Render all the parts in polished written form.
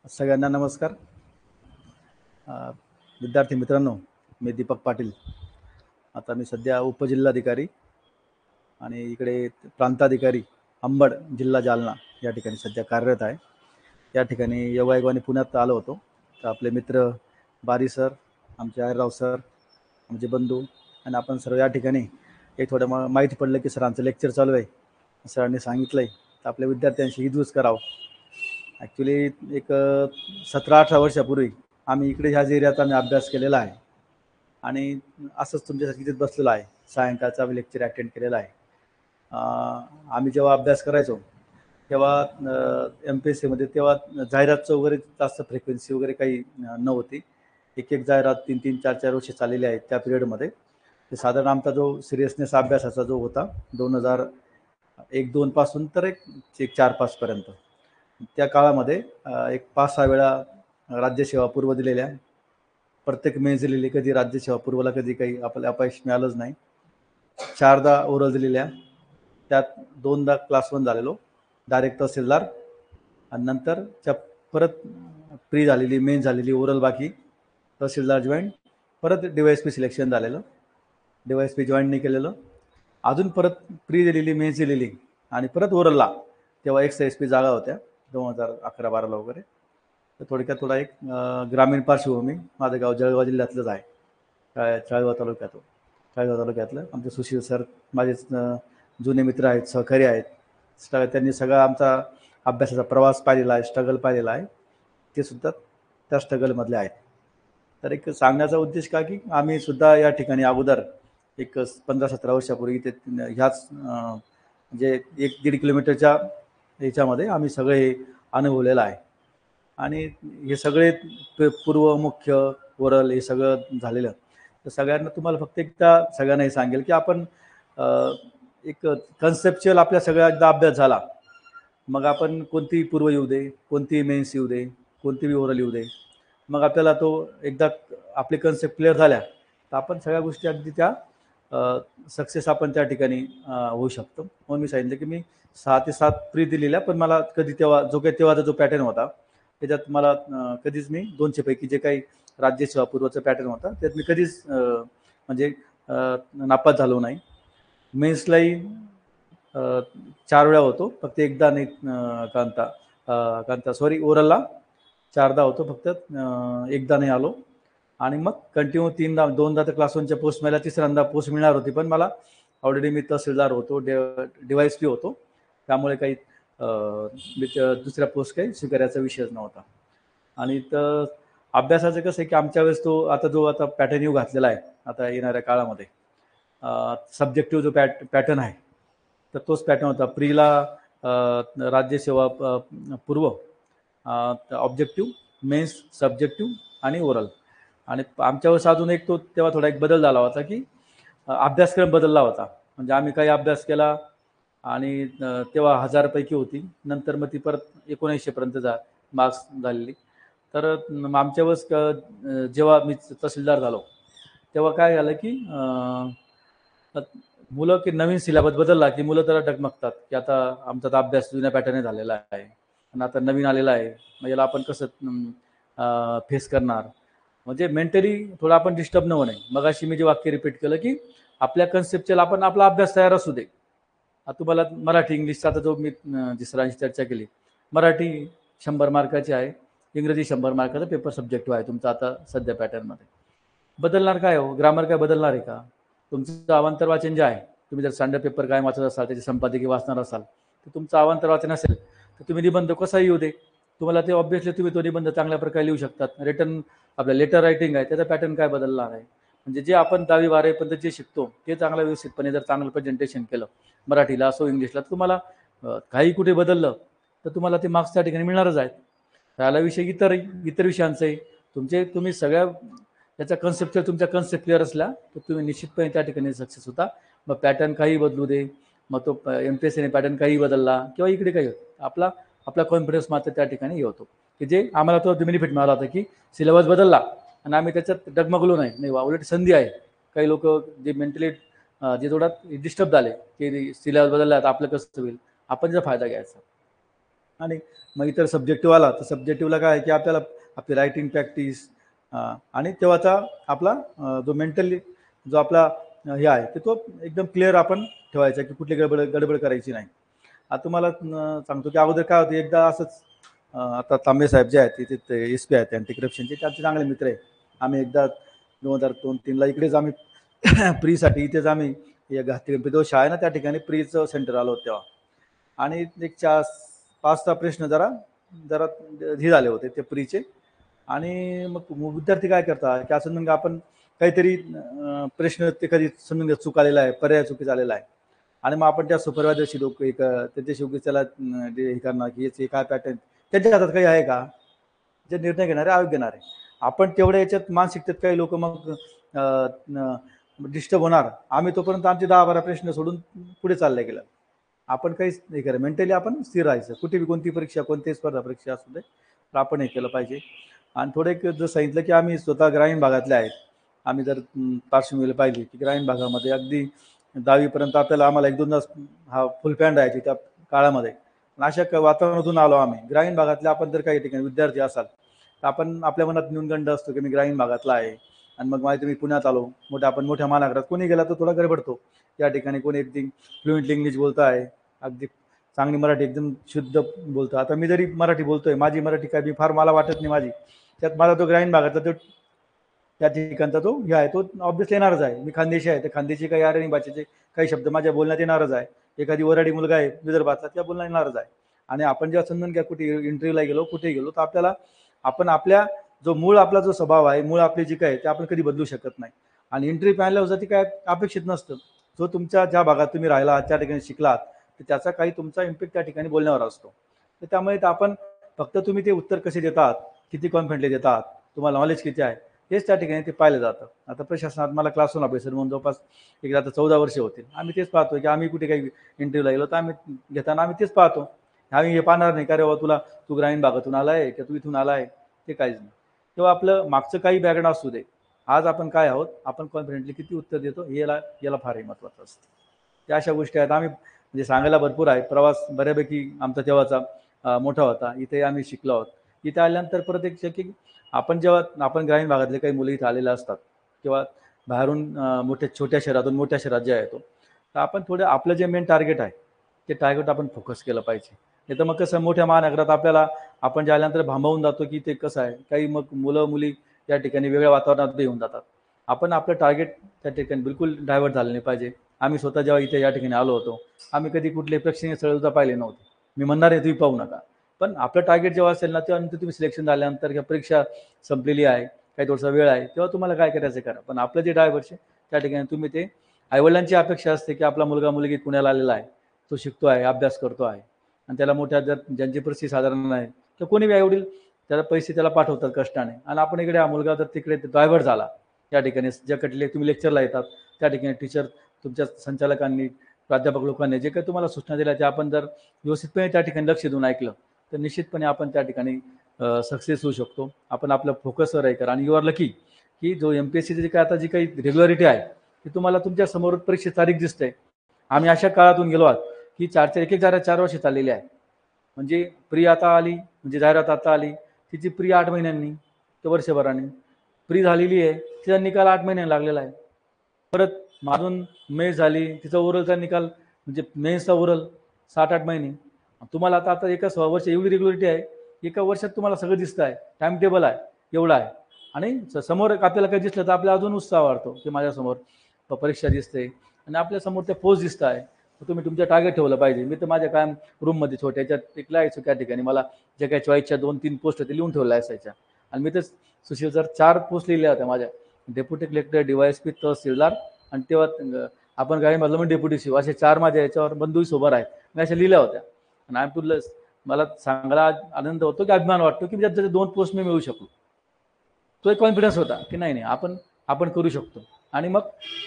सगळ्यांना नमस्कार. अ, विद्यार्थी मित्रांनो, मी दीपक पाटील. आता मी सध्या उपजिल्हाधिकारी आणि इकडे प्रांताधिकारी अंबड, जिल्हा जालना या ठिकाणी सध्या कार्यरत आहे. या ठिकाणी योगायोगाने पुण्यात आलो होतो. तर आपले मित्र बारी सर, आमचे आयरराव सर, आमचे बंधू आणि आपण सर्व या ठिकाणी एक थोडं माहिती पडलं की सरांचं लेक्चर चालू आहे. सरांनी सांगितलं आहे तर आपल्या विद्यार्थ्यांशी हितगुज करावं. ॲक्च्युली एक 17-18 वर्षापूर्वी आम्ही इकडे ह्याच एरियात आम्ही अभ्यास केलेला आहे आणि असंच तुमच्यासाठी इथेच बसलेलो आहे. सायंकाळचा आम्ही लेक्चर अटेंड केलेला आहे. आम्ही जेव्हा अभ्यास करायचो तेव्हा MPSCमध्ये तेव्हा जाहिरातचं वगैरे जास्त फ्रिक्वेन्सी वगैरे काही नव्हती. एक जाहिरात 3-3, 4-4 वर्षे चाललेली आहेत त्या पिरियडमध्ये. ते साधारण आमचा जो सिरियसनेस अभ्यासाचा जो होता 2001-2 पासून तर एक 4-5 पर्यंत, त्या काळामध्ये एक 5-6 वेळा राज्यसेवा पूर्व दिलेल्या, प्रत्येक मेन्स दिलेली, कधी राज्यसेवा पूर्वला कधी काही आपल्याला अपयश मिळालंच नाही. 4दा ओरल दिलेल्या, त्यात 2दा क्लास 1 झालेलो, डायरेक्ट तहसीलदार, आणि नंतर परत प्री झालेली, मेन झालेली, ओरल बाकी, तहसीलदार जॉईंट, परत DYSP सिलेक्शन झालेलं, DYSP जॉईंट नाही केलेलं, अजून परत प्री दिलेली, मेन्स दिलेली आणि परत ओरलला. तेव्हा XSP जागा होत्या 2011-12 वगैरे. तर थोडक्यात थोडा एक ग्रामीण पार्श्वभूमी. माझं गाव जळगाव जिल्ह्यातलंच आहे, चाळगाव तालुक्यातलं. आमचे सुशील सर माझे जुने मित्र आहेत, सहकारी आहेत. त्यांनी सगळा आमचा अभ्यासाचा प्रवास पाहिलेला आहे, स्ट्रगल पाहिलेला आहे. ते सुद्धा त्या स्ट्रगलमधले आहेत. तर एक सांगण्याचा उद्देश का की आम्ही सुद्धा या ठिकाणी अगोदर एक 15-17 वर्षापूर्वी ते ह्याच म्हणजे 1-1.5 किलोमीटरच्या ह्याच्यामध्ये आम्ही सगळे हे अनुभवलेलं आहे. आणि हे सगळे पूर्व, मुख्य, ओरल हे सगळं झालेलं. तर सगळ्यांना तुम्हाला फक्त एकदा सगळ्यांना हे सांगेल की आपण एक कन्सेप्च्युअल आपल्या सगळ्या एकदा अभ्यास झाला, मग आपण कोणतीही पूर्व येऊ दे, कोणतीही मेन्स येऊ दे, कोणतीही ओरल येऊ दे, मग आपल्याला तो एकदा आपले कन्सेप्ट क्लिअर झाल्या तर आपण सगळ्या गोष्टी अगदी त्या सक्सेस आपण त्या ठिकाणी होऊ शकतो. म्हणून मी सांगितलं की मी 6 ते 7 प्री दिलेल्या, पण मला कधी तेव्हा तेव्हाचा जो पॅटर्न होता त्याच्यात मला कधीच मी 200 पैकी जे काही राज्यसेवा पूर्वचा पॅटर्न होता त्यात मी कधीच म्हणजे नापास झालो नाही. मेन्सलाही 4 वेळा होतो, फक्त एकदा नाही. सॉरी, ओरलला 4दा होतो, फक्त एकदा नाही आलो. आणि मग कंटिन्यू 2दा तर क्लास 1च्या पोस्ट मिळाल्या, 3ऱ्यांदा पोस्ट मिळणार होती, पण मला ऑलरेडी मी तहसीलदार होतो, DYSP होतो, त्यामुळे काही दुसऱ्या पोस्ट काही स्वीकारायचा विषयच नव्हता. आणि तर अभ्यासाचं कसं आहे की आमच्या वेळेस तो आता पॅटर्न येऊ घातलेला आहे आता येणाऱ्या काळामध्ये, सब्जेक्टिव्ह जो पॅटर्न आहे तर तोच पॅटर्न होता. प्रीला राज्यसेवा पूर्व, ऑब्जेक्टिव्ह, मेन्स, सब्जेक्टिव्ह आणि ओरल. आणि आमच्या वेळेस अजून एक तो तेव्हा थोडा एक बदल झाला होता की अभ्यासक्रम बदलला होता. म्हणजे आम्ही काही अभ्यास केला आणि तेव्हा 1000 पैकी होती, नंतर मग ती परत 1900 पर्यंत मार्क्स झालेली. तर आमच्या वेळेस जेव्हा मी तहसीलदार झालो तेव्हा काय झालं की मुलं की नवीन सिलेबस बदलला की मुलं तर डगमगतात की आता आमचा तर अभ्यास जुन्या पॅटर्नने झालेला आहे आणि आता नवीन आलेला आहे, मग याला आपण कसं फेस करणार. म्हणजे मेंटली थोडं आपण डिस्टर्ब न होणे. मग अशी मी जे वाक्य रिपीट केलं की आपल्या कन्सेप्टला आपण आपला अभ्यास तयार असू दे. तुम्हाला मराठी इंग्लिशचा आता जो मी सरांशी चर्चा केली, मराठी 100 मार्काची आहे, इंग्रजी 100 मार्काचा पेपर सब्जेक्टिव्ह आहे तुमचा आता सध्या पॅटर्नमध्ये. बदलणार काय हो? ग्रामर काय बदलणार आहे का? तुमचं अवांतर वाचन जे आहे, तुम्ही जर स्टँडर्ड पेपर काय वाचत असाल, त्याची संपादकीय वाचणार असाल तर तुमचं अवांतर वाचन असेल तर तुम्ही निबंध कसाही येऊ दे, तुम्हाला ते ऑब्विसली तुम्ही तो निबंध चांगल्या प्रकारे लिहू शकतात. रिटर्न आपलं लेटर रायटिंग आहे त्याचा पॅटर्न काय बदलणार आहे? म्हणजे जे आपण 10वी-12वी पर्यंत जे शिकतो ते चांगलं व्यवस्थितपणे जर चांगलं प्रेझेंटेशन केलं मराठीला असो इंग्लिशला, तुम्हाला काही कुठे बदललं तर तुम्हाला ते मार्क्स त्या ठिकाणी मिळणारच आहेत. राहिला विषय इतर विषयांचे तुम्ही सगळ्या त्याचा कन्सेप्ट, तुमच्या कन्सेप्ट क्लिअर असला तर तुम्ही निश्चितपणे त्या ठिकाणी सक्सेस होता. मग पॅटर्न काही बदलू दे, मग तो MPSCने पॅटर्न काही बदलला किंवा इकडे काही होतं, आपला कॉन्फिडन्स मात्र त्या ठिकाणी हे होतो की जे आम्हाला तो बेनिफिट मिळाला होता की सिलेबस बदलला आणि आम्ही त्याच्यात डगमगलो नाही, उलट संधी आहे. काही लोक जे मेंटली जे थोडा डिस्टर्ब झाले की सिलेबस बदलला तर आपलं कसं होईल, आपण त्याचा फायदा घ्यायचा. आणि मग इतर सब्जेक्टिव्ह आला तर सब्जेक्टिव्हला काय आहे की आपल्याला आपली रायटिंग प्रॅक्टिस आणि तेव्हाचा आपला जो मेंटली जो आपला हे आहे की तो एकदम क्लिअर आपण ठेवायचा की कुठली गडबड करायची नाही. आता तुम्हाला सांगतो की अगोदर काय होतं एकदा असंच आता तांबे साहेब जे आहेत तिथे एस पी आहेत अँटी करप्शनचे त्यांचे चांगले मित्र आहे. आम्ही एकदा 2002-3ला इकडेच आम्ही प्रीसाठी इथेच आम्ही घाटी गणपती शाळा आहे ना त्या ठिकाणी प्रीचं सेंटर आलो होतं तेव्हा आणि एक 5-6 प्रश्न जरा जरा हे झाले होते ते प्रीचे आणि मग विद्यार्थी काय करतात की असं मग आपण काहीतरी प्रश्न ते कधी समजून चूक आलेला आहे पर्याय चुकीचा आलेला आहे आणि मग आपण त्या सुपरवायझरशी लोक एक त्याच्याशी उगीच त्याला हे करणार की याचे काय पॅटर्न त्यांच्या हातात काही आहे का जे निर्णय घेणारे आयोग घेणारे आपण तेवढ्या याच्यात मानसिकतेत काही लोक मग डिस्टर्ब होणार आम्ही तोपर्यंत आमचे 10-12 प्रश्न सोडून पुढे चालले गेलं आपण काहीच नाही करा मेंटली आपण स्थिर राहायचं कुठे कोणती परीक्षा कोणतीही स्पर्धा परीक्षा असू दे तर आपण हे केलं पाहिजे आणि थोडं एक जर सांगितलं की आम्ही स्वतः ग्रामीण भागातले आहेत आम्ही जर पार्श्वभूमीला पाहिली की ग्रामीण भागामध्ये अगदी 10वीपर्यंत आपल्याला आम्हाला 1-2 हा फुल पॅन्ट राहायची त्या काळामध्ये अशा वातावरणातून आलो आम्ही ग्रामीण भागातले आपण जर काही ठिकाणी विद्यार्थी असाल तर आपण आपल्या मनात न्यूनगंड असतो की मी ग्रामीण भागातला आहे आणि मग माहिती मी पुण्यात आलो आपण मोठ्या महानगरात कोणी गेला तर थोडा गडबडतो या ठिकाणी कोणी एकदम फ्लुएंटली इंग्लिश बोलत आहे अगदी चांगली मराठी एकदम शुद्ध बोलतो आता मी जरी मराठी बोलतोय माझी मराठी काय मी फार मला वाटत नाही माझी त्यात माझा तो ग्रामीण भागातला तो त्या ठिकाणचा तो हे आहे तो ऑब्विसली येणारच आहे मी खानदेशी आहे तर खानदेशी काही अडाणी भाषेचे काही शब्द माझ्या बोलण्यात येणारच आहे एखादी वराडी मुलगा आहे विदर्भातला त्या बोलण्यात येणारच आहे आणि आपण जेव्हा समजून घ्या कुठे इंटरव्ह्यूला गेलो कुठे गेलो तर आपल्याला आपण आपल्या जो मूळ आपला जो स्वभाव आहे मूळ आपली जी काय ते आपण कधी बदलू शकत नाही आणि इंटरव्ह्यू पॅनलला ती काय अपेक्षित नसतं जो तुमच्या ज्या भागात तुम्ही राहिला त्या ठिकाणी शिकलात तर त्याचा काही तुमचा इम्पॅक्ट त्या ठिकाणी बोलण्यावर असतो तर त्यामुळे आपण फक्त तुम्ही ते उत्तर कसे देतात किती कॉन्फिडेंटली देतात तुम्हाला नॉलेज किती आहे हेच त्या ठिकाणी ते पाहिलं जातं आता प्रशासनात मला क्लासरूम अभ्यासर म्हणून जवळपास एक आता 14 वर्षे होतील आम्ही तेच पाहतो की आम्ही कुठे काही इंटरव्ह्यूला गेलो तर आम्ही घेताना आम्ही तेच पाहतो आम्ही हे पाहणार नाही का रे बाबा तू ग्रामीण भागातून आलाय का तू इथून आलाय ते काहीच नाही तेव्हा आपलं मागचं काही बॅकग्राऊंड असू दे आज आपण काय आहोत आपण कॉन्फिडेंटली किती उत्तर देतो याला फारही महत्त्वाचं असतं त्या अशा गोष्टी आहेत आम्ही म्हणजे सांगायला भरपूर आहे प्रवास बऱ्यापैकी आमचा तेव्हाचा मोठा होता इथे आम्ही शिकलो आहोत इथे आल्यानंतर परत एक की आपण जेव्हा आपण ग्रामीण भागातले काही मुलं इथे आलेले असतात किंवा बाहेरून मोठ्या छोट्या शहरातून मोठ्या शहरात जे येतो तर आपण थोडं आपलं जे मेन टार्गेट आहे ते टार्गेट आपण फोकस केलं पाहिजे नाही तर मग कसं मोठ्या महानगरात आपल्याला आपण जे आल्यानंतर भांबावून जातो की ते कसं आहे काही मग मुलं मुली त्या ठिकाणी वेगळ्या वातावरणात येऊन जातात आपण आपलं टार्गेट त्या ठिकाणी बिलकुल डायव्हर्ट झालं नाही पाहिजे आम्ही स्वतः जेव्हा इथे या ठिकाणी आलो होतो आम्ही कधी कुठले प्रेक्षणीय स्थळ सुद्धा पाहिले नव्हते मी म्हणणार आहे तुम्ही पाहू नका पण आपलं टार्गेट जेव्हा असेल ना तेव्हा तुम्ही सिलेक्शन झाल्यानंतर किंवा परीक्षा संपलेली आहे काही थोडासा वेळ आहे तेव्हा तुम्हाला काय करायचं करा पण आपलं जे डायव्हर्स आहे त्या ठिकाणी तुम्ही ते आईवडिलांची अपेक्षा असते की आपला मुलगा मुलगी पुण्याला आलेला आहे तो शिकतो आहे अभ्यास करतो आहे आणि त्याला मोठ्या जर ज्यांची परिस्थिती साधारण नाही तर कोणी बी आईवडील त्याला पैसे त्याला पाठवतात कष्टाने आणि आपण इकडे हा मुलगा जर तिकडे ड्रायव्हर झाला त्या ठिकाणी ज्या कटले तुम्ही लेक्चरला येतात त्या ठिकाणी टीचर तुमच्या संचालकांनी प्राध्यापक लोकांनी जे काही तुम्हाला सूचना दिल्या त्या आपण जर व्यवस्थितपणे त्या ठिकाणी लक्ष देऊन ऐकलं तर निश्चितपणे आपण त्या ठिकाणी सक्सेस होऊ शकतो आपण आपलं फोकसवर आहे करा आणि यू आर लकी की जो MPSCची जी काय आता जी काही रेग्युलरिटी आहे ती तुम्हाला तुमच्या समोर परीक्षेची तारीख दिसते आम्ही अशा काळातून गेलो आहोत की 4 वर्ष चाललेली आहे म्हणजे प्री आता आली म्हणजे जाहिरात आता आली तिची प्री 8 महिन्यांनी तर वर्षभराने प्री झालेली आहे तिचा निकाल 8 महिन्यांनी लागलेला आहे परत मागून मेन्स झाली तिचा ओरलचा निकाल म्हणजे मेन्सचा ओरल 7-8 महिने तुम्हाला आता एका वर्ष एवढी रेग्युलरिटी आहे एका वर्षात तुम्हाला सगळं दिसतं आहे टाइम टेबल आहे एवढा आहे आणि समोर आपल्याला काही दिसलं तर आपल्याला अजून उत्साह वाढतो की माझ्यासमोर परीक्षा दिसते आणि आपल्यासमोर त्या पोस्ट दिसत आहे तुम्ही तुमच्या टार्गेट ठेवलं पाहिजे मी तर माझ्या कायम रूममध्ये छोट्याच्यात एक लिहायचो त्या ठिकाणी मला जे काही चॉईसच्या 2-3 पोस्ट ते लिहून ठेवल्या असायच्या आणि मी तर सुशील सर 4 पोस्ट लिहिल्या होत्या माझ्या डेप्युटी कलेक्टर DYSP तहसीलदार आणि तेव्हा आपण गाडी म्हटलं मग डेप्युटी शिव असे 4 माझ्या याच्यावर बंधूही सोबत आहेत मी अशा लिहिल्या होत्या आणि आय एम मला सांगायला आनंद होतो की अभिमान वाटतो की त्याचे 2 पोस्ट मी मिळू शकलो तो एक कॉन्फिडन्स होता की नाही आपण करू शकतो आणि मग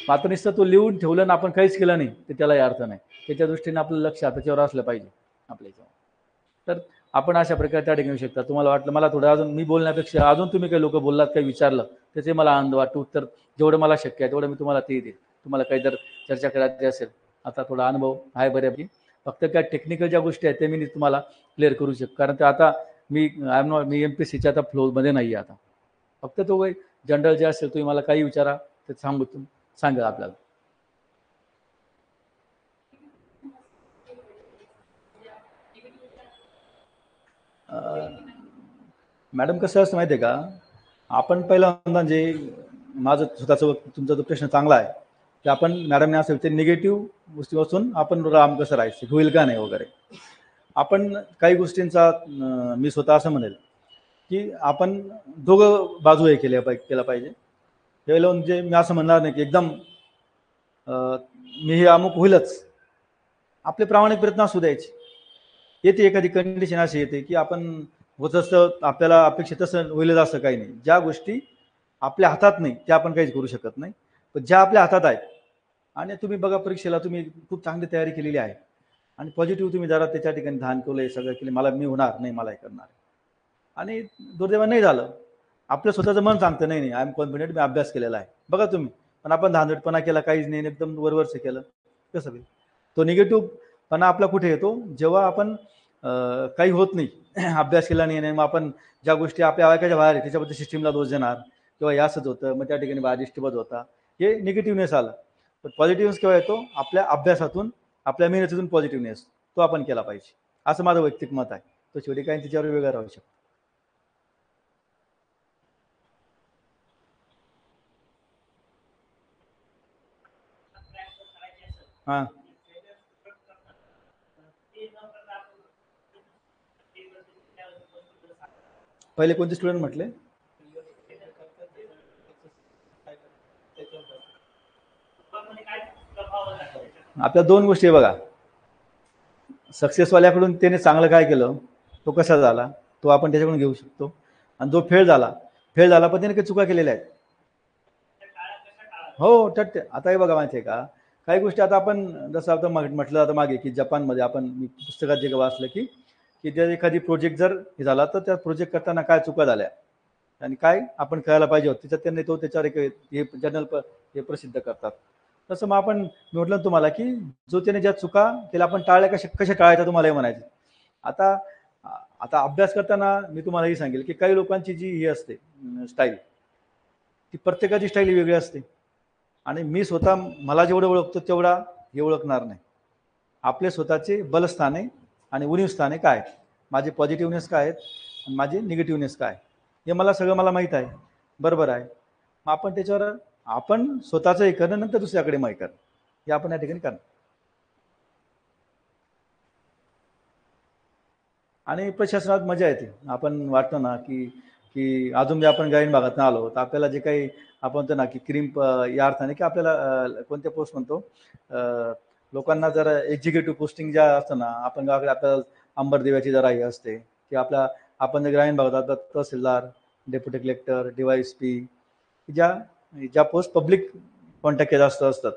मात्र नुसतं तो लिहून ठेवलं ना आपण काहीच केलं नाही तर त्यालाही अर्थ नाही त्याच्या दृष्टीने आपलं लक्ष त्याच्यावर असलं पाहिजे आपल्या तर आपण अशा प्रकारे त्या ठिकाणी शकता तुम्हाला वाटलं मला थोडं अजून मी बोलण्यापेक्षा अजून तुम्ही काही लोक बोललात काही विचारलं त्याचे मला आनंद वाटतो उत्तर जेवढं मला शक्य आहे तेवढं मी तुम्हाला ते देईल तुम्हाला काही जर चर्चा करायची असेल आता थोडा अनुभव आहे बऱ्यापैकी फक्त काय टेक्निकल ज्या गोष्टी आहेत ते मी तुम्हाला क्लिअर करू शकतो, कारण ते आता मी MPSCच्या आता फ्लोमध्ये नाही आहे आता. फक्त तो जनरल जे असेल तुम्ही मला काही विचारा ते सांगा आपल्याला. मॅडम कसं असतं माहिती आहे का, आपण पहिल्यांदा जे माझं स्वतःचं तुमचा जो प्रश्न चांगला आहे की आपण मॅडमने असं ते निगेटिव्ह गोष्टीपासून आपण राम कसं राहायचं, होईल का नाही वगैरे. आपण काही गोष्टींचा मी स्वतः असं म्हणेल की आपण दोघं बाजू हे केला पाहिजे. त्यावेळेला म्हणजे मी असं म्हणणार नाही की एकदम मी हे अमुक होईलच. आपले प्रामाणिक प्रयत्न असू द्यायचे. येते एखादी कंडिशन अशी येते की आपण जसं आपल्याला अपेक्षित तसं होईलच असं काही नाही. ज्या गोष्टी आपल्या हातात नाही त्या आपण काहीच करू शकत नाही, पण ज्या आपल्या हातात आहेत आणि तुम्ही बघा परीक्षेला तुम्ही खूप चांगली तयारी केलेली आहे आणि पॉझिटिव्ह तुम्ही जरा त्याच्या ठिकाणी ध्यान केलं, सगळं केलं, मला मी होणार नाही, मला हे करणार आणि दुर्दैवाने नाही झालं. आपलं स्वतःचं मन सांगतं नाही नाही आय एम कॉन्फिडेंट, मी अभ्यास केलेला आहे, बघा तुम्ही. पण आपण धांदटपणा केला, काहीच नाही, एकदम वरवरचं केलं, कसं होईल. तो निगेटिव्हपणा आपला कुठे येतो, जेव्हा आपण काही होत नाही अभ्यास केला नाही, मग आपण ज्या गोष्टी आपल्या ऐकायच्या बाहेर आहे त्याच्याबद्दल सिस्टीमला दोष देणार किंवा हे असंच होतं, मग त्या ठिकाणी बाहेर डिस्टर्बच होता, हे निगेटिव्हनेस आलं. पण पॉझिटिव्हनेस केव्हा येतो, आपल्या अभ्यासातून, आपल्या मेहनतीतून पॉझिटिव्हनेस तो आपण केला पाहिजे, असं माझं वैयक्तिक मत आहे. तो शेवटी काही त्याच्यावर वेगळा राहू शकतो. हां, पहिले कोणते स्टुडंट म्हटले? आपल्या दोन गोष्टी आहे बघा. सक्सेसवाल्याकडून त्याने चांगलं काय केलं, तो कसा झाला, तो आपण त्याच्याकडून घेऊ शकतो. आणि जो फेल झाला पण त्याने काही चुका केलेल्या आहेत. हो टट्ट. आता हे बघा माहिती आहे का, काही गोष्टी आता आपण जसं आता म्हटलं जातं मागे की जपानमध्ये आपण मी पुस्तकात जे वाचलं की की जर एखादी प्रोजेक्ट जर हे झाला तर त्या प्रोजेक्ट करताना काय चुका झाल्या आणि काय आपण करायला पाहिजे होतं, त्याच्यात त्यांनी तो त्याच्यावर एक हे जर्नल हे प्रसिद्ध करतात. तसं मग आपण म्हटलं तुम्हाला की जो त्याने ज्या चुका त्याला आपण टाळल्या, कशा टाळायच्या तुम्हाला हे म्हणायचं. आता आता अभ्यास करताना मी तुम्हाला हे सांगेल की काही लोकांची जी ही असते स्टाईल, ती प्रत्येकाची स्टाईल वेगळी असते आणि मी स्वतः मला जेवढं ओळखतो तेवढा हे ओळखणार नाही. आपले स्वतःचे बलस्थाने आणि उणीव स्थाने काय आहेत, माझे पॉझिटिव्हनेस काय आहेत आणि माझे निगेटिव्हनेस काय, हे मला सगळं मला माहीत आहे, बरोबर आहे. मग आपण त्याच्यावर आपण स्वतःचं हे करणं, नंतर दुसऱ्याकडे माहीत करणं, हे आपण या ठिकाणी करणं. आणि प्रशासनात मजा येते. आपण वाटतं ना की की अजून जे आपण ग्रामीण भागातून आलो तर आपल्याला जे काही आपण म्हणतो ना की या अर्थाने की आपल्याला कोणत्या पोस्ट म्हणतो, लोकांना जरा एक्झिक्युटिव्ह पोस्टिंग ज्या असतं ना, आपण गावाकडे आपल्याला अंबरदेवाची जरा हे असते की आपण जर ग्रामीण भागात आता तहसीलदार, डेप्युटी कलेक्टर, DYSP, ज्या ज्या पोस्ट पब्लिक कॉन्टॅक्ट जास्त असतात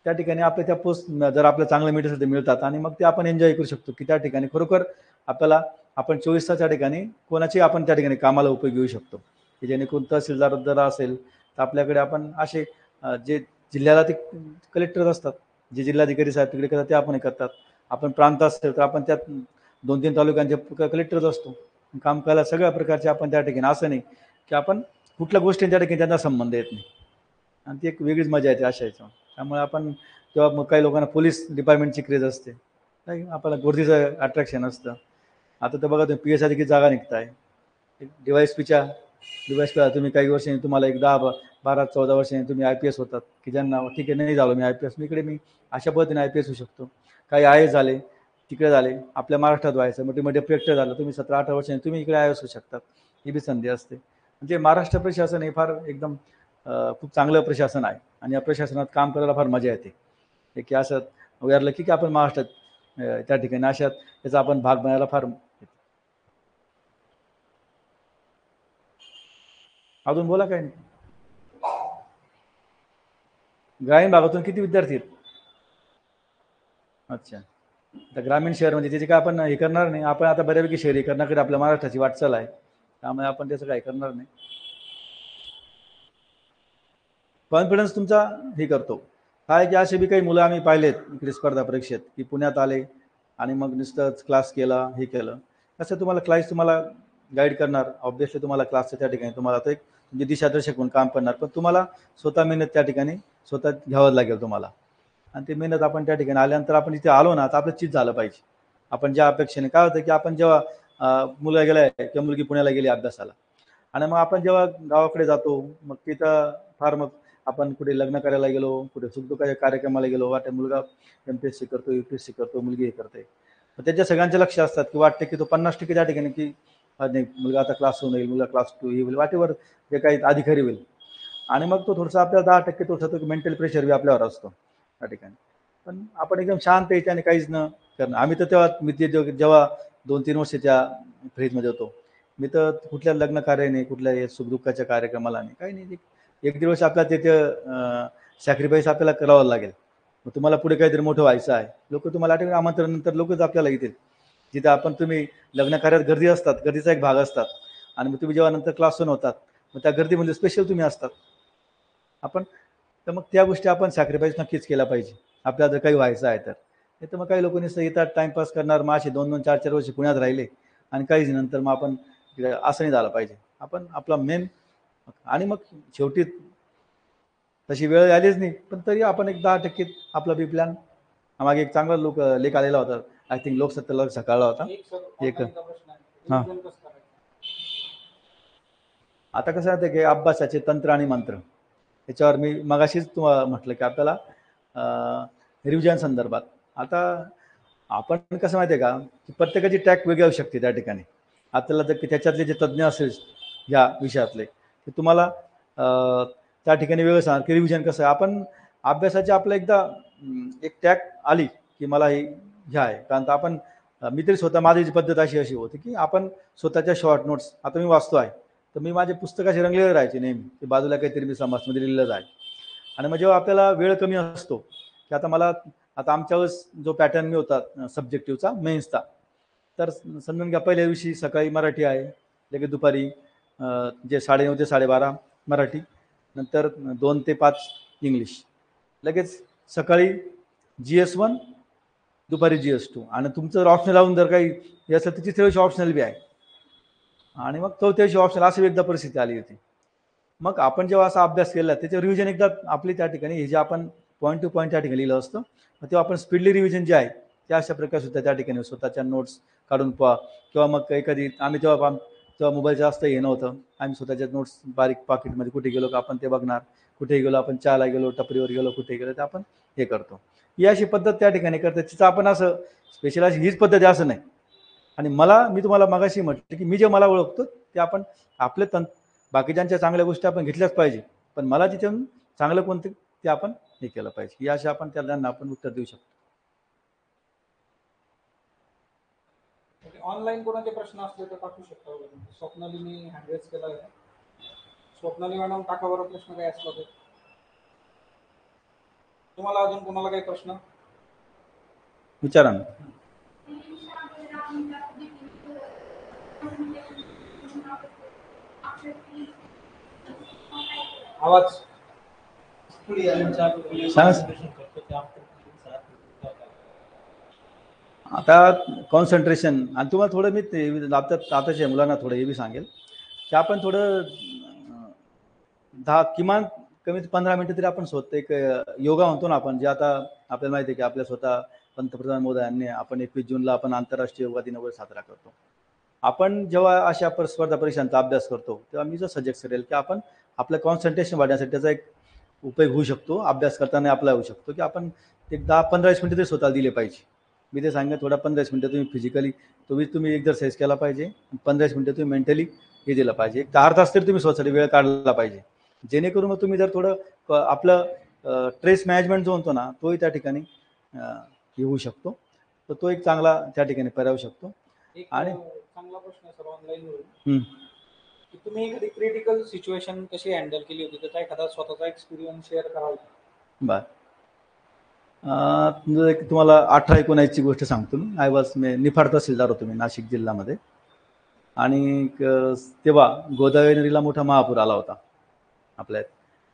त्या ठिकाणी आपल्या त्या पोस्ट जर आपल्याला चांगलं मिळत मिळतात आणि मग ते आपण एन्जॉय करू शकतो की त्या ठिकाणी खरोखर आपल्याला आपण 24 तास त्या ठिकाणी कोणाची आपण त्या ठिकाणी कामाला उपयोग घेऊ शकतो, की जेणेकरून तहसीलदार जर असेल तर आपल्याकडे आपण असे जे जिल्ह्याला ते कलेक्टर असतात, जे जिल्हाधिकारी साहेब तिकडे करतात ते आपण हे करतात. आपण प्रांत असेल तर आपण त्यात 2-3 तालुक्यांचे कलेक्टरच असतो, काम करायला सगळ्या प्रकारचे आपण त्या ठिकाणी. असं नाही की आपण कुठल्या गोष्टी त्या ठिकाणी त्यांना संबंध येत नाही आणि ती एक वेगळीच मजा येते अशा याच्यावर. त्यामुळे आपण तेव्हा मग काही लोकांना पोलीस डिपार्टमेंटची क्रेज असते, काही आपल्याला गर्दीचं अट्रॅक्शन असतं. आता तर बघा तुम्ही PSI देखील जागा निघत आहे. DYSPच्या तुम्ही काही वर्षांनी तुम्हाला एक 10-12-14 वर्षांनी तुम्ही IPS होतात, की ज्यांना ठीक आहे नाही झालो मी IPS, मी इकडे मी अशा पद्धतीने IPS होऊ शकतो. काही IAS झाले, तिकडे झाले, आपल्या महाराष्ट्रात व्हायचं, मग तुम्ही डेप्युटी कलेक्टर झालं, तुम्ही 17-18 वर्षांनी तुम्ही इकडे IAS होऊ शकतात, ही बी संधी असते. म्हणजे महाराष्ट्र प्रशासन हे फार एकदम खूप चांगलं प्रशासन आहे आणि या प्रशासनात काम करायला फार मजा येते. की असं वी आर लकी की आपण महाराष्ट्रात त्या ठिकाणी अशात त्याचा आपण भाग बनायला फार. अजून बोला काय नाही. ग्रामीण भागातून किती विद्यार्थी आहेत? अच्छा. तर ग्रामीण शहर म्हणजे त्याचे काय आपण हे करणार नाही, आपण आता बऱ्यापैकी शहरीकरणाकडे आपल्या महाराष्ट्राची वाटचाल आहे, त्यामुळे आपण त्याचं काही करणार नाही. कॉन्फिडन्स तुमचा हे करतो काय, की असे बी काही मुलं आम्ही पाहिलेत इकडे स्पर्धा परीक्षेत की पुण्यात आले आणि मग नुसतंच क्लास केला हे केलं, कसं तुम्हाला क्लास तुम्हाला गाईड करणार, ऑब्विसली तुम्हाला क्लासच्या त्या ठिकाणी तुम्हाला आता एक म्हणजे दिशादर्शक म्हणून काम करणार, पण तुम्हाला स्वतः मेहनत त्या ठिकाणी स्वतः घ्यावं लागेल तुम्हाला. आणि ती मेहनत आपण त्या ठिकाणी आल्यानंतर आपण इथे आलो ना, तर आपलं चित झालं पाहिजे. आपण ज्या अपेक्षेने काय होतं की आपण जेव्हा मुलगा गेलाय किंवा मुलगी पुण्याला गेली अभ्यासाला, आणि मग आपण जेव्हा गावाकडे जातो, मग तिथं फार मग आपण कुठे लग्न करायला गेलो, कुठे सुखदुःखाच्या कार्यक्रमाला गेलो, वाटतं मुलगा MPSC करतो, UPSC करतो, मुलगी हे करते, त्याच्या सगळ्यांचे लक्ष असतात की वाटते की तो 50% त्या ठिकाणी की नाही मुलगा आता क्लास 1 होईल, मुलगा क्लास 2 होईल, वाटेवर जे काही अधिकारी होईल, आणि मग तो थोडासा आपल्याला 10% थोडासा तो मेंटल प्रेशर बी आपल्यावर असतो त्या ठिकाणी. पण आपण एकदम शांत याच्याने काहीच न करणं. आम्ही तर तेव्हा मी ते जेव्हा 2-3 वर्ष त्या फ्रीजमध्ये होतो, मी तर कुठल्या लग्न कार्य नाही, कुठल्या सुखदुःखाच्या कार्यक्रमाला नाही, काही नाही. एक दिवस आपल्याला तिथे सॅक्रिफाईस आपल्याला करावं लागेल. मग तुम्हाला पुढे काहीतरी मोठं व्हायचं आहे, लोक तुम्हाला आमंत्रण नंतर लोकच आपल्याला येतील. जिथे आपण तुम्ही लग्न कार्यात गर्दी असतात, गर्दीचा एक भाग असतात, आणि मग तुम्ही जेव्हा नंतर क्लास 1 होतात, मग त्या गर्दीमध्ये स्पेशल तुम्ही असतात आपण. तर मग त्या गोष्टी आपण सॅक्रिफाईस नक्कीच केला पाहिजे आपल्याला जर काही व्हायचं आहे तर. नाही तर मग काही लोकांनी येतात टाइमपास करणार, मग असे 2-2, 4-4 वर्ष पुण्यात राहिले आणि काहीच नंतर मग आपण असं नाही झालं पाहिजे. आपण आपला मेन, आणि मग शेवटी तशी वेळ आलीच नाही, पण तरी आपण एक 10% आपला बी प्लॅन. मागे एक चांगला लेख आलेला होता, आय थिंक लोकसत्ताला सकाळला होता एक. हां, आता कसं आहे की अभ्यासाचे तंत्र आणि मंत्र याच्यावर मी मगाशीच तुम्हाला म्हटलं की आपल्याला रिव्हिजन संदर्भात. आता आपण कसं माहिती आहे का की प्रत्येकाची टॅक वेगळी असू शकते त्या ठिकाणी. आपल्याला जर की त्याच्यातले जे तज्ज्ञ असेल या विषयातले, ते तुम्हाला त्या ठिकाणी वेगळं सांगा की रिव्हिजन कसं आहे. आपण अभ्यासाची आपलं एकदा एक टॅग आली की मला हे घ्या आहे, कारण तर आपण मी तरी स्वतः माझी जी पद्धत अशी होती की आपण स्वतःच्या शॉर्ट नोट्स, आता मी वाचतो आहे तर मी माझे पुस्तकाशी रंगलेले राहायचे नेहमी, की बाजूला काहीतरी मी समाजमध्ये लिहिलेलं आहे. आणि मग जेव्हा आपल्याला वेळ कमी असतो की आता मला आता आमच्या वेळेस जो पॅटर्न मी होता सब्जेक्टिव्हचा मेन्सचा, तर समजून घ्या पहिल्या दिवशी सकाळी मराठी आहे, लगेच दुपारी जे 9:30 ते 12:30 मराठी, नंतर 2 ते 5 इंग्लिश, लगेच सकाळी GS1, दुपारी GS2, आणि तुमचं ऑप्शनल लावून जर काही हे असेल तर तिसऱ्या दिवशी ऑप्शनल बी आहे, आणि मग चौथ्या दिवशी ऑप्शनल, अशी एकदा परिस्थिती आली होती. मग आपण जेव्हा असा अभ्यास केला त्याचं रिव्हिजन एकदा आपली त्या ठिकाणी हे जे आपण पॉईंट टू पॉईंट त्या ठिकाणी लिहिलं असतं, मग तेव्हा आपण स्पीडली रिव्हिजन जे आहे त्या अशा प्रकारे सुद्धा त्या ठिकाणी स्वतःच्या नोट्स काढून पहा, किंवा मग कधी आम्ही तेव्हा मोबाईल जास्त हे नव्हतं, आम्ही स्वतःच्या नोट्स बारीक पाकिटमध्ये कुठे गेलो का आपण ते बघणार, कुठे गेलो आपण चहाला गेलो, टपरीवर गेलो, कुठे गेलो तर आपण हे करतो. ही अशी पद्धत त्या ठिकाणी करतो. तिचं आपण असं स्पेशल अशी हीच पद्धत आहे असं नाही. आणि मी तुम्हाला मगाशी म्हटलं की मी जे मला ओळखतो ते आपण आपले बाकीच्यांच्या चांगल्या गोष्टी आपण घेतल्याच पाहिजे, पण मला तिथून चांगलं कोणतं ते आपण हे केलं पाहिजे. ही अशा आपण त्यांना आपण उत्तर देऊ शकतो. ऑनलाईन कोणाचे प्रश्न असले तर टाकू शकता. स्वप्नालीने हँड रेज केला आहे. स्वप्नाली मॅडम टाका बरं प्रश्न काय असला तर. तुम्हाला अजून कोणाला काही प्रश्न विचारा ना. आवाज आता कॉन्सन्ट्रेशन, आणि तुम्हाला थोडं मी आताच्या मुलांना थोडं हे बी सांगेल की आपण थोडं 10 किमान कमीत 15 मिनिटं तरी आपण स्वतः एक योगा म्हणतो ना आपण, जे आता आपल्याला माहिती आहे की आपल्या स्वतः पंतप्रधान मोदयांनी आपण 21 जूनला आपण आंतरराष्ट्रीय योगा दिन वगैरे साजरा करतो. आपण जेव्हा अशा स्पर्धा परीक्षांचा अभ्यास करतो तेव्हा मी जर सजेस्ट करेल की आपण आपलं कॉन्सन्ट्रेशन वाढण्यासाठी त्याचा एक उपयोग होऊ शकतो, अभ्यास करताना आपला होऊ शकतो की आपण एक 10-15 मिनिटं तरी स्वतःला दिले पाहिजे. मी ते सांगेन थोडा 15 मिनिटं तुम्ही फिजिकली तुम्ही एक्झरसाईज केला पाहिजे, 15 मिनिटं तुम्ही मेंटली हे दिलं पाहिजे, एक अर्धा तास तरी तुम्ही स्वतःसाठी वेळ काढला पाहिजे, जेणेकरून मग तुम्ही जर थोडं आपलं स्ट्रेस मॅनेजमेंट जो म्हणतो ना तोही त्या ठिकाणी येऊ शकतो. तर तो एक चांगला त्या ठिकाणी पर्याय होऊ शकतो. आणि चांगला प्रश्न सर ऑनलाईन की तुम्ही एखादी क्रिटिकल सिच्युएशन कशी हँडल केली होती, त्याचा एखादा स्वतःचा एक्सपिरियन्स शेअर करावा. बर, तुम्हाला 18-19ची गोष्ट सांगतो मी. मी निफाड तहसीलदार होतो मी नाशिक जिल्ह्यामध्ये, आणि तेव्हा गोदावरी नदीला मोठा महापूर आला होता आपल्या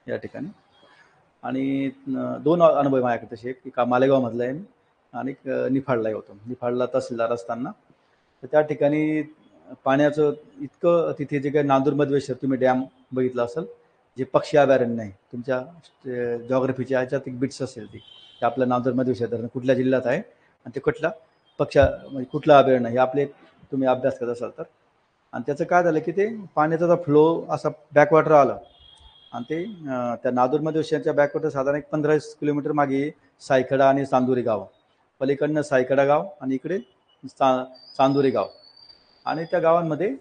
या ठिकाणी. आणि 2 अनुभव माझ्याकडे तसे, एक मालेगावमधला आहे आणि निफाडलाही होतो. निफाडला तहसीलदार असताना तर त्या ठिकाणी पाण्याचं इतकं तिथे जे काही नांदूर तुम्ही डॅम बघितलं असेल, जे पक्षी अभयारण्य आहे तुमच्या जॉग्रफीच्या ह्याच्यात एक बिट्स असेल ती की आपलं नांदूर धरण कुठल्या जिल्ह्यात आहे आणि ते कुठला म्हणजे कुठलं अभयारण्य हे आपले तुम्ही अभ्यास करत असाल तर. आणि त्याचं काय झालं की ते पाण्याचा फ्लो असा बॅकवॉटर आलं आणि ते त्या नांदूर बॅकवॉटर साधारण एक 15 किलोमीटर मागे सायखडा आणि चांदोरी गाव, पलीकडनं सायखडा गाव आणि इकडे चांदोरी गाव. आणि त्या गावांमध्ये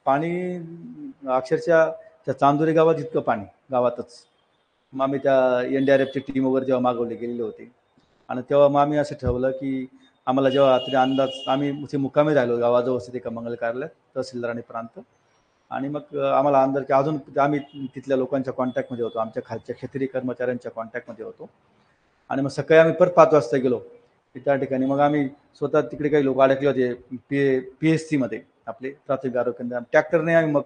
पाणी अक्षरशः त्या चांदोरी गावात इतकं पाणी गावातच. मग आम्ही त्या NDRFची टीम वगैरे जेव्हा मागवली गेलेले होते आणि तेव्हा मग आम्ही असं ठरवलं की आम्हाला जेव्हा रात्री अंदाज आम्ही मुक्कामी राहिलो गावाजवळ स्थित एका मंगल कार्यालयात तहसीलदार आणि प्रांत. आणि मग आम्हाला अंदाज की अजून आम्ही तिथल्या लोकांच्या कॉन्टॅक्टमध्ये होतो, आमच्या खालच्या क्षेत्रीय कर्मचाऱ्यांच्या कॉन्टॅक्टमध्ये होतो. आणि मग सकाळी आम्ही परत 5 वाजता गेलो त्या ठिकाणी. मग आम्ही स्वतः तिकडे काही लोक अडकले होते PSC मध्ये आपले प्राथमिक आरोग्य केंद्र. ट्रॅक्टरने आम्ही मग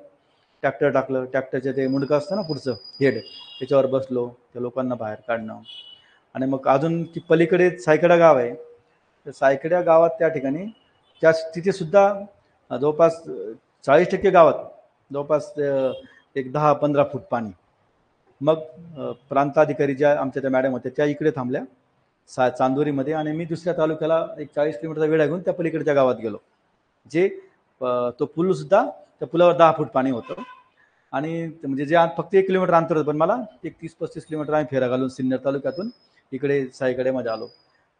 ट्रॅक्टर टाकलं, ट्रॅक्टरचे ते मुंडकं असतं ना पुढचं हेड, त्याच्यावर बसलो त्या लोकांना बाहेर काढणं. आणि मग अजून ती पलीकडे सायकडा गाव आहे, तर सायकड्या गावात त्या ठिकाणी तिथे सुद्धा जवळपास 40% गावात जवळपास एक 10-15 फूट पाणी. मग प्रांताधिकारी ज्या आमच्या त्या मॅडम होत्या त्या इकडे थांबल्या चांदोरीमध्ये आणि मी दुसऱ्या तालुक्याला एक 40 किलोमीटरचा वेढा घेऊन त्या पलीकडच्या गावात गेलो. जे तो पूल सुद्धा त्या पुलावर 10 फूट पाणी होतं. आणि म्हणजे जे फक्त 1 किलोमीटर अंतर होतं, पण मला एक 30-35 किलोमीटर आम्ही फेरा घालून सिन्नर तालुक्यातून इकडे सायकडेमध्ये आलो.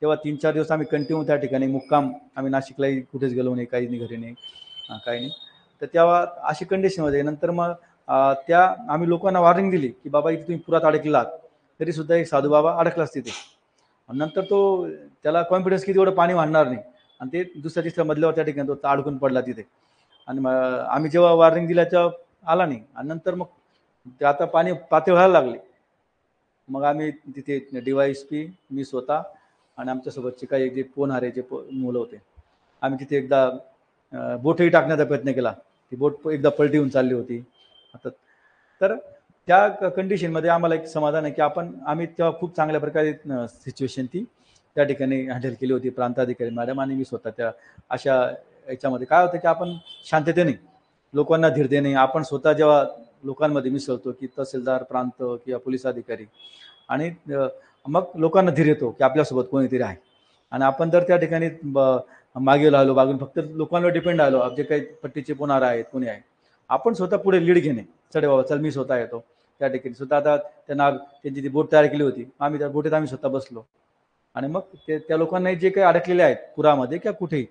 तेव्हा 3-4 दिवस आम्ही कंटिन्यू त्या ठिकाणी मुक्काम. आम्ही नाशिकलाही कुठेच गेलो नाही, काही नाही, घरी नाही, काही नाही. तर तेव्हा अशी कंडिशनमध्ये नंतर मग त्या आम्ही लोकांना वॉर्निंग दिली की बाबा इथे तुम्ही पुरात अडकलात, तरी सुद्धा एक साधू बाबा अडकलाच तिथे. नंतर तो त्याला कॉन्फिडन्स की तेवढं पाणी वाढणार नाही आणि ते दुसऱ्या तिसऱ्या मधल्यावर त्या ठिकाणी तो अडकून पडला तिथे. आणि मग आम्ही जेव्हा वॉर्निंग दिल्या तेव्हा आला नाही. आणि नंतर मग ते आता पाणी पातळी व्हायला लागले. मग आम्ही तिथे DYSP, मी स्वतः आणि आमच्यासोबतचे काही जे पोहणारे जे मुलं होते, आम्ही तिथे एकदा बोटही टाकण्याचा प्रयत्न केला. ती बोट एकदा पलटी होऊन चालली होती. आता तर त्या कंडिशनमध्ये आम्हाला एक समाधान आहे की आम्ही तेव्हा खूप चांगल्या प्रकारे सिच्युएशन ती त्या ठिकाणी हँडल केली होती, प्रांताधिकारी मॅडम आणि मी स्वतः. त्या अशा याच्यामध्ये काय होतं की आपण शांततेने लोकांना धीर देणे. आपण स्वतः जेव्हा लोकांमध्ये मिसळतो की तहसीलदार, प्रांत किंवा पोलीस अधिकारी, आणि मग लोकांना धीर येतो की आपल्यासोबत कोणीतरी आहे. आणि आपण जर त्या ठिकाणी मागे राहिलो, मागून फक्त लोकांवर डिपेंड राहिलो, जे काही पट्टीचे पोहणारे आहेत कोणी आहे, आपण स्वतः पुढे लीड घेणे. चढे बाबा चल मी स्वतः येतो. त्या ठिकाणी स्वतः आता त्यांना त्यांची ती बोट तयार केली होती, आम्ही त्या बोटीत आम्ही स्वतः बसलो. आणि मग त्या लोकांना जे काही अडकलेले आहेत पुरामध्ये किंवा कुठेही,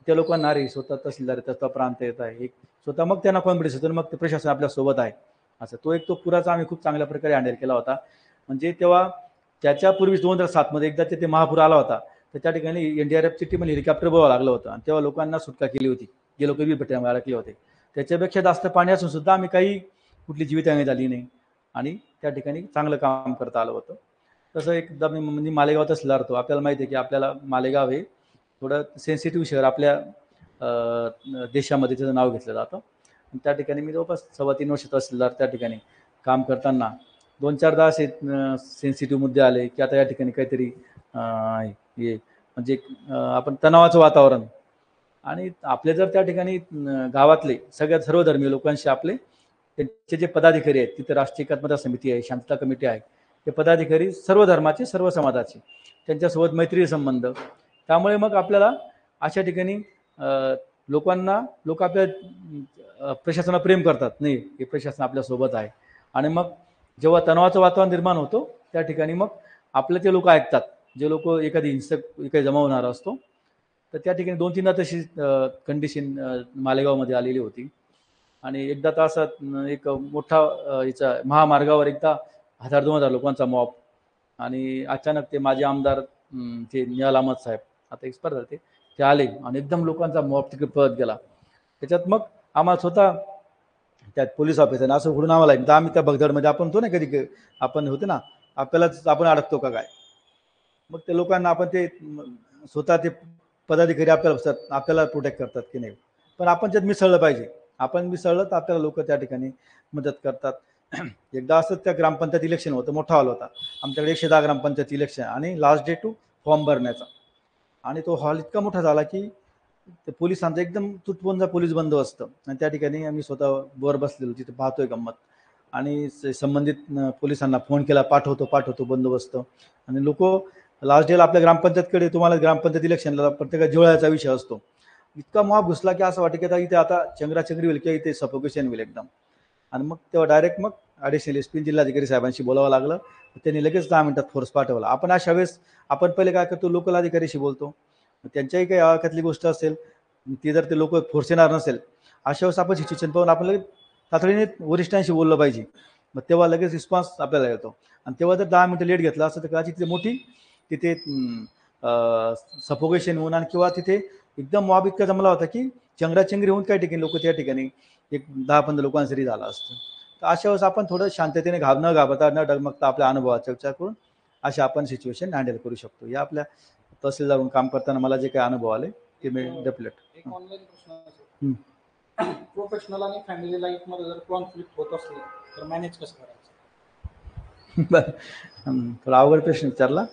त्या लोकांना अरे स्वतः तहसीलदार त्याचा प्रांत येत आहे एक स्वतः, मग त्यांना कॉन्फिडन्स येतो, मग ते प्रशासन आपल्या सोबत आहे असं. तो पुराचा आम्ही खूप चांगल्या प्रकारे हँडल केला होता. म्हणजे तेव्हा त्याच्यापूर्वी 2007 मध्ये एकदा ते महापूर आला होता, तर त्या ठिकाणी NDRFची टीम हेलिकॉप्टर बोलावं लागलं होतं आणि तेव्हा लोकांना सुटका केली होती, जे लोक विभट्यामध्ये अडकले होते. त्याच्यापेक्षा जास्त पाणी असून सुद्धा आम्ही काही कुठली जीवितहानी झाली नाही आणि त्या ठिकाणी चांगलं काम करता आलं होतं. तसं एकदा मी म्हणजे मालेगावात असला तो आपल्याला माहिती आहे की आपल्याला मालेगाव हे थोडं सेन्सिटिव्ह शहर आपल्या देशामध्ये त्याचं नाव घेतलं जातं. त्या ठिकाणी मी जवळपास 3.25 वर्ष तहसीलदार त्या ठिकाणी काम करताना 2-4दा असे सेन्सिटिव्ह मुद्दे आले की आता या ठिकाणी काहीतरी हे म्हणजे आपण तणावाचं वातावरण. आणि आपले जर त्या ठिकाणी गावातले सर्व धर्मीय लोकांशी आपले त्यांचे जे पदाधिकारी आहेत, तिथे राष्ट्रीय एकात्मता समिती आहे, शांतता कमिटी आहे, ते पदाधिकारी सर्व धर्माचे, सर्व समाजाचे, त्यांच्यासोबत मैत्री संबंध. त्यामुळे मग आपल्याला अशा ठिकाणी लोक आपल्या प्रशासनाला प्रेम करतात, नाही हे प्रशासन आपल्यासोबत आहे. आणि मग जेव्हा तणावाचं वातावरण निर्माण होतो त्या ठिकाणी मग आपले ते लोक ऐकतात, जे लोक एखादी हिंसक काही जमावणार असतो. तर त्या ठिकाणी 2-3दा तशी कंडिशन मालेगावमध्ये आलेली होती. आणि एकदा तर असा एक मोठा याचा महामार्गावर एकदा 1000-2000 लोकांचा मॉब, आणि अचानक ते माजी आमदार ते निहाल अहमद साहेब आता एक्सपायर झाले, ते आले आणि एकदम लोकांचा मॉब तिकडे पळत गेला. त्याच्यात मग आम्हाला स्वतः त्यात पोलीस ऑफिसर असं उघडून आम्हाला एकदा आम्ही त्या भगदडमध्ये आपण होतो ना, कधी आपण होते ना, आपल्यालाच आपण अडकतो का काय. मग ते लोकांना आपण ते स्वतः ते पदाधिकारी आपल्याला प्रोटेक्ट करतात की नाही, पण आपण त्यात मिसळलं पाहिजे. आपण मिसळलं तर आपल्याला लोक त्या ठिकाणी मदत करतात. एकदा असंच त्या ग्रामपंचायत इलेक्शन होतं, मोठा हॉल होता आमच्याकडे, 110 ग्रामपंचायत इलेक्शन आणि लास्ट डे टू फॉर्म भरण्याचा. आणि तो हॉल इतका मोठा झाला की ते पोलिसांचा एकदम तुटपुंजा पोलीस बंदोबस्त आणि त्या ठिकाणी आम्ही स्वतः वर बसलेलो तिथे पाहतोय गंमत आणि संबंधित पोलिसांना फोन केला, पाठवतो बंदोबस्त. आणि लोक लास्ट डेला आपल्या ग्रामपंचायतकडे, तुम्हाला ग्रामपंचायत इलेक्शनला प्रत्येका जिव्हाळ्याचा विषय असतो, इतका मॉब घुसला की असं वाटतं की इथे आता चंगराचंगरी होईल किंवा इथे सफोकेशन होईल एकदम. आणि मग तेव्हा डायरेक्ट मग ॲडिशनल SP जिल्हाधिकारी साहेबांशी बोलावं लागलं. त्यांनी लगेच 10 मिनिटात फोर्स पाठवला. आपण अशा वेळेस आपण पहिले काय करतो, लोकल अधिकारीशी बोलतो, त्यांच्याही काही आवाक्यातली गोष्ट असेल, ती जर ते लोक फोर्स येणार नसेल, अशा वेळेस आपण सिच्युएशन पाहून आपण लगेच तातडीने वरिष्ठांशी बोललं पाहिजे. मग तेव्हा लगेच रिस्पॉन्स आपल्याला येतो. आणि तेव्हा जर 10 मिनिटं लेट घेतला असतं तर कदाचित तिथे मोठी तिथे सफोकेशन होऊन आणि किंवा तिथे एकदम मॉब इतका जमला होता की चंगराचंगरी होऊन काही ठिकाणी लोक त्या ठिकाणी एक 10-15 लोकांसाठी झाला असतं. तर अशा वेळेस आपण थोडं शांततेने न घाबरता न डगमगता आपल्या अनुभवाचा विचार करून अशा आपण सिच्युएशन हँडल करू शकतो. या आपल्या तहसीलदारून काम करताना मला जे काही अनुभव आले ते मी डेप्युलेट. एक ऑनलाईन प्रश्न असेल, प्रोफेशनल आणि फॅमिली लाईफ मध्ये जर कॉन्फ्लिक्ट होत असले तर मॅनेज कसं करायचं? थोडा अवघड प्रश्न विचारला.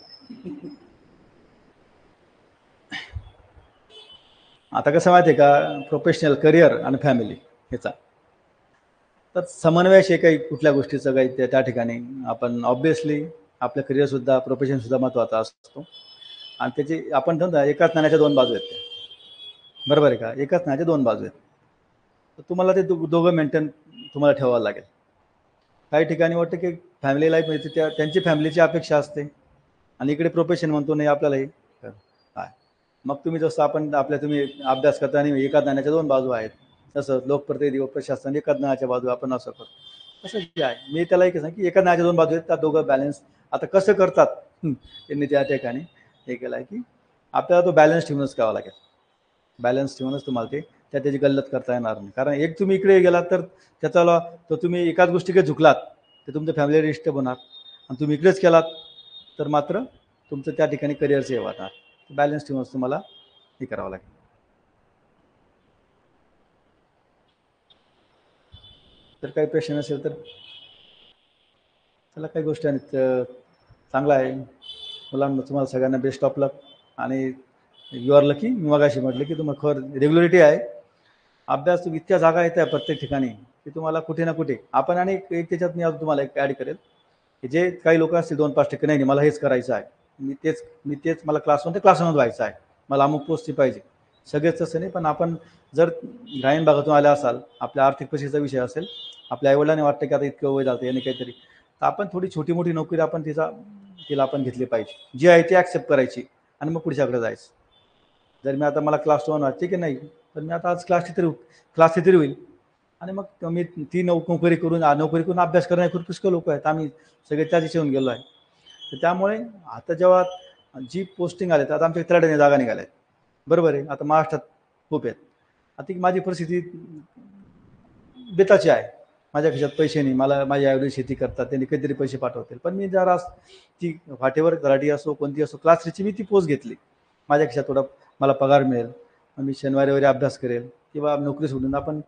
आता कसं माहिती आहे का, प्रोफेशनल करिअर आणि फॅमिली ह्याचा तर समन्वयाशी काही कुठल्या गोष्टीचं काही त्या ठिकाणी आपण ऑब्व्हियसली आपलं करिअरसुद्धा प्रोफेशनसुद्धा महत्त्वाचा असतो. आणि त्याची आपण समजा एकाच नाण्याच्या दोन बाजू आहेत, बरोबर आहे का, एकाच नाण्याच्या दोन बाजू आहेत. तर तुम्हाला ते दोघं मेंटेन तुम्हाला ठेवावं लागेल. काही ठिकाणी वाटतं की फॅमिली लाईफमध्ये त्यांची फॅमिलीची अपेक्षा असते आणि इकडे प्रोफेशन म्हणतो नाही आपल्यालाही काय. मग तुम्ही जसं आपण तुम्ही अभ्यास करता आणि एकाच नाण्याच्या दोन बाजू आहेत, तसं लोकप्रतिनिधी व प्रशासन एकाच नाण्याच्या बाजू आपण असं करतो. तसं जे आहे मी त्याला एक सांग की एकाच नाण्याच्या दोन बाजू आहेत, त्या दोघं बॅलन्स आता कसं करतात त्यांनी त्या ठिकाणी हे केलं आहे की आपल्याला तो बॅलन्स ठेवूनच करावा लागेल. बॅलन्स ठेवूनच तुम्हाला ते त्याची गल्लत करता येणार नाही. कारण एक तुम्ही इकडे गेलात तर त्याचा तो तुम्ही एकाच गोष्टीकडे झुकलात तर तुमचं फॅमिली डिस्टर्ब होणार आणि तुम्ही इकडेच केलात तर मात्र तुमचं त्या ठिकाणी करिअर सेव्ह होणार. बॅलन्स ठेवूनच तुम्हाला हे करावं लागेल. तर काही प्रश्न असेल तर त्याला काही गोष्टी आहेत. चांगला आहे मुलांना, तुम्हाला सगळ्यांना बेस्ट ऑफ लक. आणि यू आर लकी. मी मगाशी म्हटलं की तुम्हाला खरं रेग्युलरिटी आहे, अभ्यास इतक्या जागा येत आहे प्रत्येक ठिकाणी की तुम्हाला कुठे ना कुठे आपण. आणि एक त्याच्यात मी तुम्हाला एक ॲड करेल की जे काही लोक असतील 2-5% नाही मला हेच करायचं आहे, मी तेच मला क्लासमध्ये व्हायचं आहे, मला अमुक पोस्टची पाहिजे, सगळेच तसं नाही. पण आपण जर ग्रामीण भागातून आल्या असाल, आपल्या आर्थिक परिस्थितीचा विषय असेल, आपल्या आईवडिलांनी वाटतं की आता इतकं वय जातं याने काहीतरी, तर आपण थोडी छोटी मोठी नोकरी आपण तिला आपण घेतली पाहिजे, जी आहे ती ॲक्सेप्ट करायची आणि मग पुढच्याकडे जायचं. जर मी आता मला क्लास 2 ठीक आहे नाही, तर मी आता आज क्लास तरी होईल आणि मग मी ती नोकरी करून अभ्यास करणारे खूप पुष्कळ लोक आहेत, आम्ही सगळे त्या दिशेहून गेलो आहे. तर त्यामुळे आता जेव्हा जी पोस्टिंग आले तर आता आमच्या तलाठ्याने जागा निघाल्या आहेत, बरोबर आहे. आता महाराष्ट्रात खूप आहेत. आता माझी परिस्थिती बेताची आहे, माझ्या खिशात पैसे नाही, मला माझ्या आईवडील शेती करतात, त्यांनी कधीतरी पैसे पाठवतील, पण मी जरा ती वाटेवर तलाठी असो कोणती असो क्लास 3ची मी ती पोस्ट घेतली, माझ्या खिशात थोडा मला पगार मिळेल, मी शनिवारी वगैरे अभ्यास करेल किंवा नोकरी सोडून आपण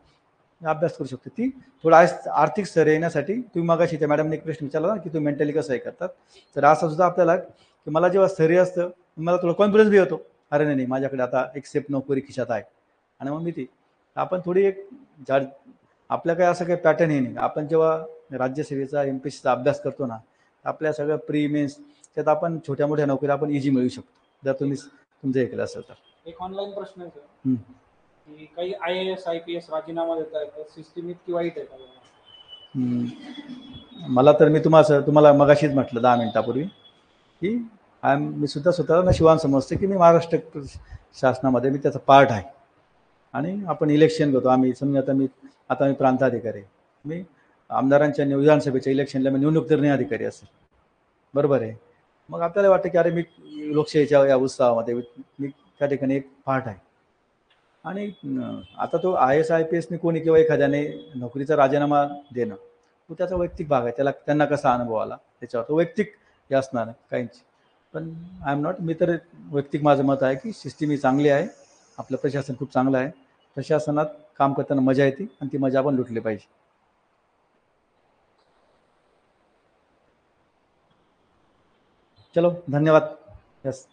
अभ्यास करू शकतो. ती थोडा आर्थिक स्तर येण्यासाठी तुम्ही मगाशी त्या मॅडमने एक प्रश्न विचारला ना की तुम्ही मेंटली कसं हे करतात, तर असं सुद्धा आपल्याला की मला जेव्हा स्थैर्य असतं मला थोडं कॉन्फिडन्स बी होतो, अरे नाही माझ्याकडे आता एक सेफ नोकरी खिशात आहे. आणि मग मी ती आपण थोडी एक आपल्या काही असं काही पॅटर्न हे नाही. आपण जेव्हा राज्यसेवेचा MPSCचा अभ्यास करतो ना, आपल्या सगळ्या प्री मेन्स त्यात आपण छोट्या मोठ्या नोकऱ्या आपण इझी मिळू शकतो, जर तुम्ही तुमचं हे केलं असेल तर. एक ऑनलाईन प्रश्न आहे सर की काही IAS IPS राजीनामा देत आहेत, सिस्टीम इतकी वाईट आहे का? मला तर मी तुम्हाला मगाशीच म्हटलं 10 मिनिटापूर्वी की मी सुद्धा स्वतःला नशिबान समजते की मी महाराष्ट्र शासनामध्ये मी त्याचा पार्ट आहे. आणि आपण इलेक्शन घेतो, आम्ही समजा आता मी प्रांताधिकारी आहे, मी आमदारांच्या विधानसभेच्या इलेक्शनला मी निवडणूक निर्णय अधिकारी असेल, बरोबर आहे. मग आपल्याला वाटतं की अरे मी लोकशाहीच्या या उत्सवामध्ये मी त्या ठिकाणी एक पार्ट आहे. आणि आता तो IAS IPSने कोणी किंवा एखाद्याने नोकरीचा राजीनामा देणं तो त्याचा वैयक्तिक भाग आहे, त्यांना कसा अनुभव आला त्याच्यावर तो वैयक्तिक हे असणार काहींची. पण आय एम नॉट, मी तर वैयक्तिक माझं मत आहे की सिस्टीम ही चांगली आहे, आपलं प्रशासन खूप चांगलं आहे, प्रशासनात काम करताना मजा येते आणि ती मजा आपण लुटली पाहिजे. चलो धन्यवाद. यस.